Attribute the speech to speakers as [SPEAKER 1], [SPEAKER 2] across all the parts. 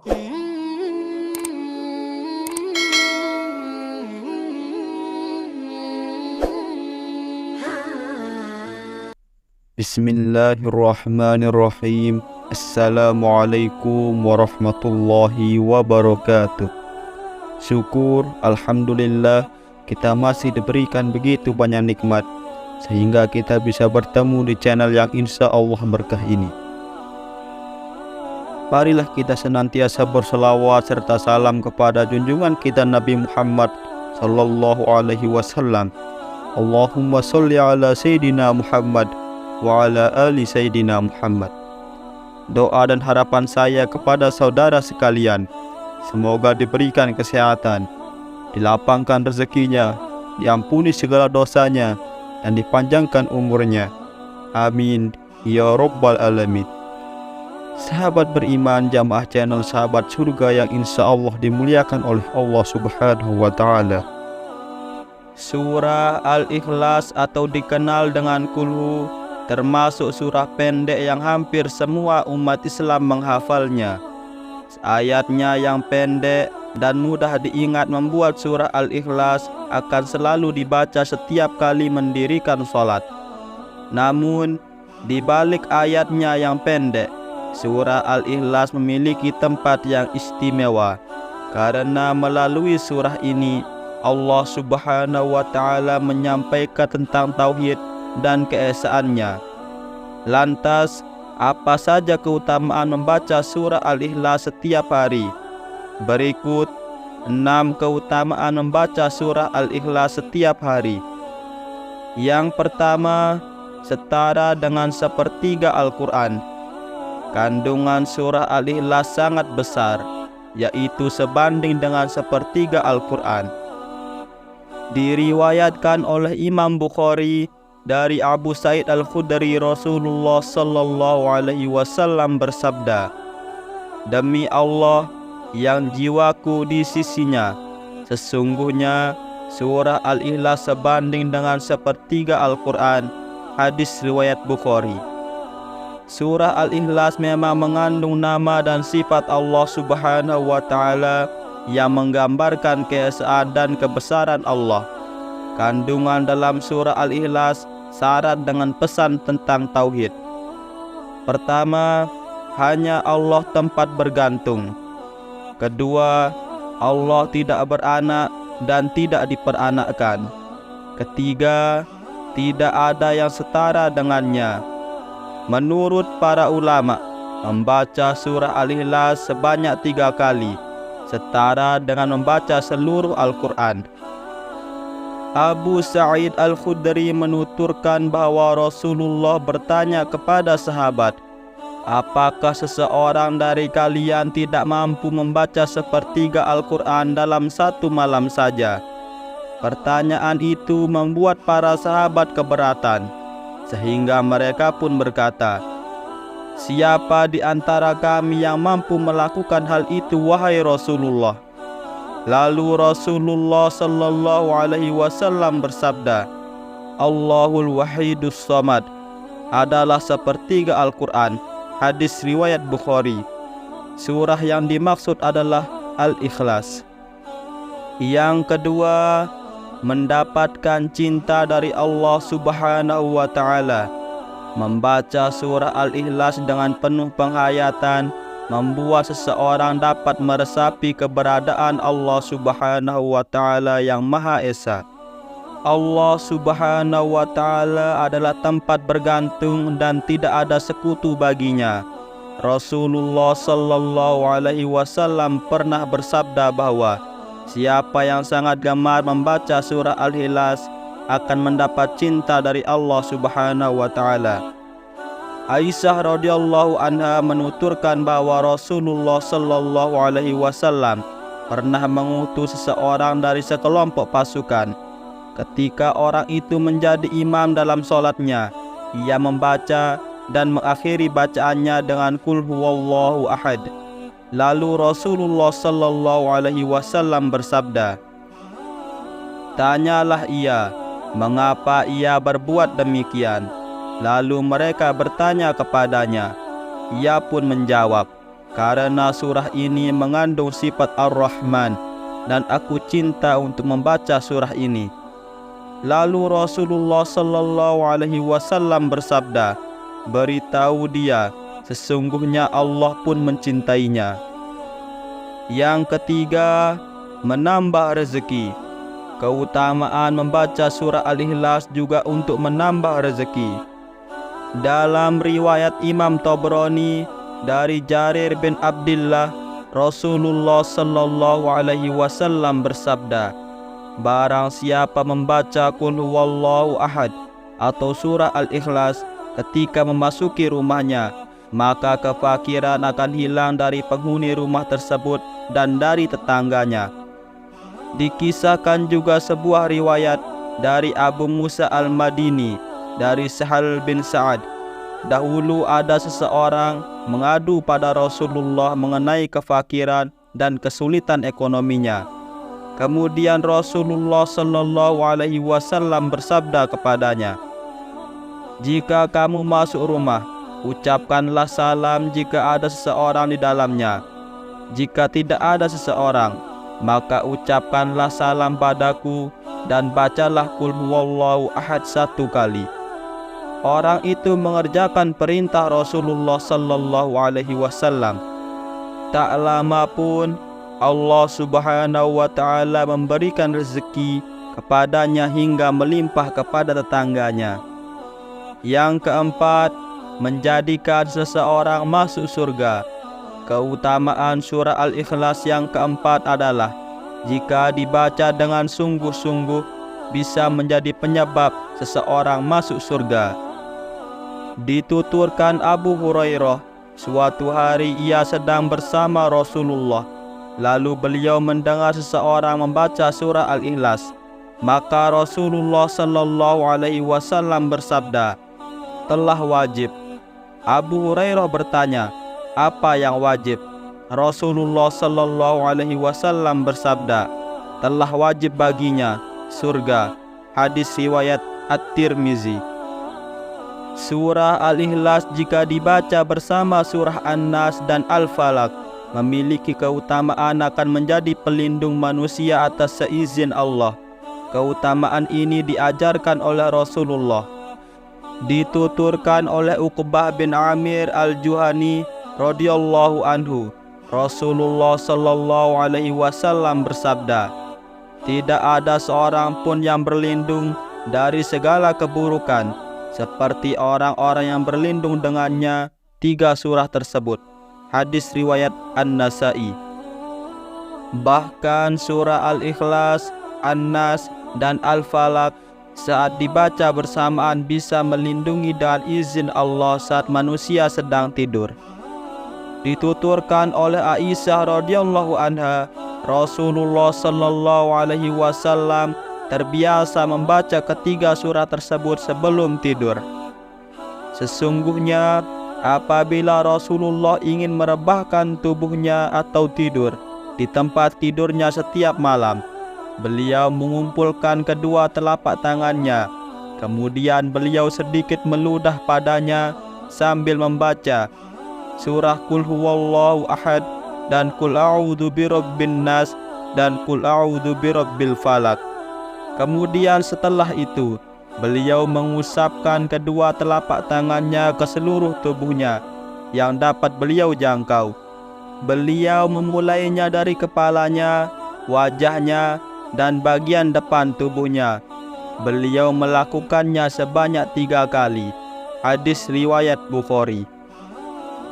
[SPEAKER 1] Bismillahirrahmanirrahim. Assalamualaikum warahmatullahi wabarakatuh. Syukur, alhamdulillah, kita masih diberikan begitu banyak nikmat sehingga kita bisa bertemu di channel yang insya Allah berkah ini. Marilah kita senantiasa berselawat serta salam kepada junjungan kita Nabi Muhammad sallallahu alaihi wasallam. Allahumma sholli ala Sayyidina Muhammad wa ala ali Sayyidina Muhammad. Doa dan harapan saya kepada saudara sekalian, semoga diberikan kesehatan, dilapangkan rezekinya, diampuni segala dosanya, dan dipanjangkan umurnya. Amin ya rabbal alamin. Sahabat beriman, jamaah channel Sahabat Surga yang insya Allah dimuliakan oleh Allah Subhanahu wa Ta'ala. Surah Al-Ikhlas atau dikenal dengan Qul termasuk surah pendek yang hampir semua umat Islam menghafalnya. Ayatnya yang pendek dan mudah diingat membuat surah Al-Ikhlas akan selalu dibaca setiap kali mendirikan sholat. Namun, di balik ayatnya yang pendek, surah Al-Ikhlas memiliki tempat yang istimewa, karena melalui surah ini Allah Subhanahu wa Ta'ala menyampaikan tentang tauhid dan keesaannya. Lantas, apa saja keutamaan membaca surah Al-Ikhlas setiap hari? Berikut 6 keutamaan membaca surah Al-Ikhlas setiap hari. Yang pertama, setara dengan sepertiga Al-Quran. Kandungan surah Al-Ikhlas sangat besar, yaitu sebanding dengan sepertiga Al-Quran. Diriwayatkan oleh Imam Bukhari dari Abu Sa'id Al-Khudri, Rasulullah sallallahu alaihi wasallam bersabda, "Demi Allah yang jiwaku di sisinya, sesungguhnya surah Al-Ikhlas sebanding dengan sepertiga Al-Quran." Hadis riwayat Bukhari. Surah Al-Ikhlas memang mengandung nama dan sifat Allah Subhanahu wa Ta'ala yang menggambarkan keesaan dan kebesaran Allah. Kandungan dalam surah Al-Ikhlas syarat dengan pesan tentang tauhid. Pertama, hanya Allah tempat bergantung. Kedua, Allah tidak beranak dan tidak diperanakkan. Ketiga, tidak ada yang setara dengannya. Menurut para ulama, membaca surah Al-Ikhlas sebanyak 3 kali setara dengan membaca seluruh Al-Quran. Abu Sa'id Al-Khudri menuturkan bahwa Rasulullah bertanya kepada sahabat, "Apakah seseorang dari kalian tidak mampu membaca sepertiga Al-Quran dalam satu malam saja?" Pertanyaan itu membuat para sahabat keberatan, sehingga mereka pun berkata, "Siapa di antara kami yang mampu melakukan hal itu, wahai Rasulullah?" Lalu Rasulullah sallallahu alaihi wasallam bersabda, "Allahul Wahidus Samad adalah sepertiga Al-Quran." Hadis riwayat Bukhari. Surah yang dimaksud adalah Al-Ikhlas. Yang kedua, mendapatkan cinta dari Allah Subhanahu wa Ta'ala. Membaca surah Al-Ikhlas dengan penuh penghayatan membuat seseorang dapat meresapi keberadaan Allah Subhanahu wa Ta'ala yang Maha Esa. Allah Subhanahu wa Ta'ala adalah tempat bergantung dan tidak ada sekutu baginya. Rasulullah sallallahu alaihi wasallam pernah bersabda bahwa siapa yang sangat gemar membaca surah Al-Ikhlas akan mendapat cinta dari Allah Subhanahu wa Ta'ala. Aisyah radhiyallahu anha menuturkan bahwa Rasulullah sallallahu alaihi wasallam pernah mengutus seseorang dari sekelompok pasukan. Ketika orang itu menjadi imam dalam sholatnya, ia membaca dan mengakhiri bacaannya dengan Qul huwallahu ahad. Lalu Rasulullah sallallahu alaihi wasallam bersabda, "Tanyalah ia, mengapa ia berbuat demikian?" Lalu mereka bertanya kepadanya. Ia pun menjawab, karena surah ini mengandung sifat Ar-Rahman dan aku cinta untuk membaca surah ini." Lalu Rasulullah sallallahu alaihi wasallam bersabda, "Beritahu dia, sesungguhnya Allah pun mencintainya." Yang ketiga, menambah rezeki. Keutamaan membaca surah Al-Ikhlas juga untuk menambah rezeki. Dalam riwayat Imam Tabrani dari Jarir bin Abdullah, Rasulullah sallallahu alaihi wasallam bersabda, "Barang siapa membaca Qul huwallahu ahad atau surah Al-Ikhlas ketika memasuki rumahnya, maka kefakiran akan hilang dari penghuni rumah tersebut dan dari tetangganya." Dikisahkan juga sebuah riwayat dari Abu Musa Al-Madini dari Sahal bin Sa'ad, dahulu ada seseorang mengadu pada Rasulullah mengenai kefakiran dan kesulitan ekonominya. Kemudian Rasulullah sallallahu alaihi wasallam bersabda kepadanya, "Jika kamu masuk rumah, ucapkanlah salam jika ada seseorang di dalamnya. Jika tidak ada seseorang, maka ucapkanlah salam padaku dan bacalah Qul huwallahu ahad 1 kali." Orang itu mengerjakan perintah Rasulullah sallallahu alaihi wasallam. Tak lama pun Allah Subhanahu wa taala memberikan rezeki kepadanya hingga melimpah kepada tetangganya. Yang keempat, menjadikan seseorang masuk surga. Keutamaan surah Al-Ikhlas yang keempat adalah jika dibaca dengan sungguh-sungguh bisa menjadi penyebab seseorang masuk surga. Dituturkan Abu Hurairah, suatu hari ia sedang bersama Rasulullah, lalu beliau mendengar seseorang membaca surah Al-Ikhlas. Maka Rasulullah sallallahu alaihi wasallam bersabda, "Telah wajib." Abu Hurairah bertanya, "Apa yang wajib?" Rasulullah sallallahu alaihi wasallam bersabda, "Telah wajib baginya surga." Hadis riwayat At-Tirmizi. Surah Al-Ikhlas jika dibaca bersama surah An-Nas dan Al-Falaq memiliki keutamaan akan menjadi pelindung manusia atas seizin Allah. Keutamaan ini diajarkan oleh Rasulullah. Dituturkan oleh Uqbah bin Amir Al-Juhani radhiyallahu anhu, Rasulullah sallallahu alaihi wasallam bersabda, "Tidak ada seorang pun yang berlindung dari segala keburukan seperti orang-orang yang berlindung dengannya 3 surah tersebut." Hadis riwayat An-Nasa'i. Bahkan surah Al-Ikhlas, An-Nas dan Al-Falaq saat dibaca bersamaan bisa melindungi dengan izin Allah saat manusia sedang tidur. Dituturkan oleh Aisyah radhiyallahu anha, Rasulullah sallallahu alaihi wasallam terbiasa membaca ketiga surah tersebut sebelum tidur. Sesungguhnya apabila Rasulullah ingin merebahkan tubuhnya atau tidur di tempat tidurnya setiap malam, beliau mengumpulkan kedua telapak tangannya, kemudian beliau sedikit meludah padanya sambil membaca surah Qul huwallahu ahad dan Qul a'udzu birabbin nas dan Qul a'udzu birabbil falaq. Kemudian setelah itu beliau mengusapkan kedua telapak tangannya ke seluruh tubuhnya yang dapat beliau jangkau. Beliau memulainya dari kepalanya, wajahnya, dan bagian depan tubuhnya. Beliau melakukannya sebanyak 3 kali. Hadis riwayat Bukhari.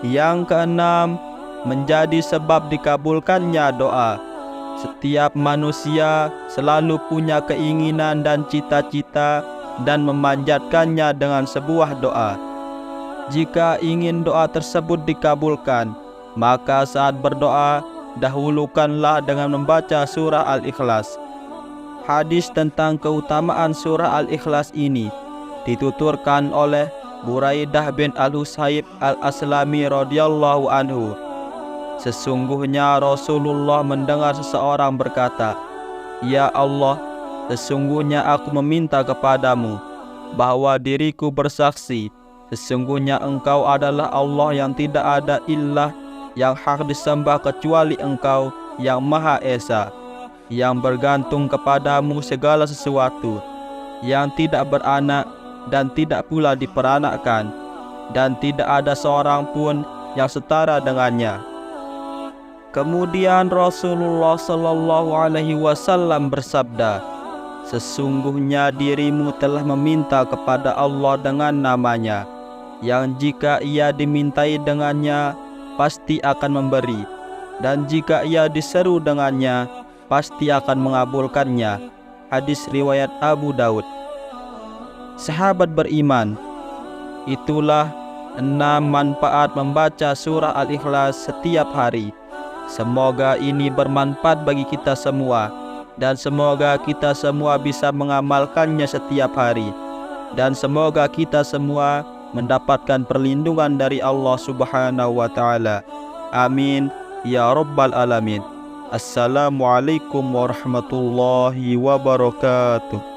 [SPEAKER 1] Yang keenam, menjadi sebab dikabulkannya doa. Setiap manusia selalu punya keinginan dan cita-cita dan memanjatkannya dengan sebuah doa. Jika ingin doa tersebut dikabulkan, maka saat berdoa dahulukanlah dengan membaca surah Al-Ikhlas. Hadis tentang keutamaan surah Al-Ikhlas ini dituturkan oleh Buraidah bin Al-Husayb Al-Aslami radhiyallahu anhu. Sesungguhnya Rasulullah mendengar seseorang berkata, "Ya Allah, sesungguhnya aku meminta kepadamu bahwa diriku bersaksi, sesungguhnya Engkau adalah Allah yang tidak ada ilah yang hak disembah kecuali Engkau yang Maha Esa, yang bergantung kepadamu segala sesuatu, yang tidak beranak dan tidak pula diperanakkan, dan tidak ada seorang pun yang setara dengannya. Kemudian Rasulullah sallallahu alaihi wasallam bersabda, sesungguhnya dirimu telah meminta kepada Allah dengan namanya, yang jika ia dimintai dengannya, pasti akan memberi, dan jika ia diseru dengannya, pasti akan mengabulkannya. Hadis riwayat Abu Daud. Sahabat beriman, itulah 6 manfaat membaca surah Al-Ikhlas setiap hari. Semoga ini bermanfaat bagi kita semua, dan semoga kita semua bisa mengamalkannya setiap hari, dan semoga kita semua mendapatkan perlindungan dari Allah Subhanahu wa Ta'ala. Amin ya Rabbal Alamin. Assalamualaikum warahmatullahi wabarakatuh.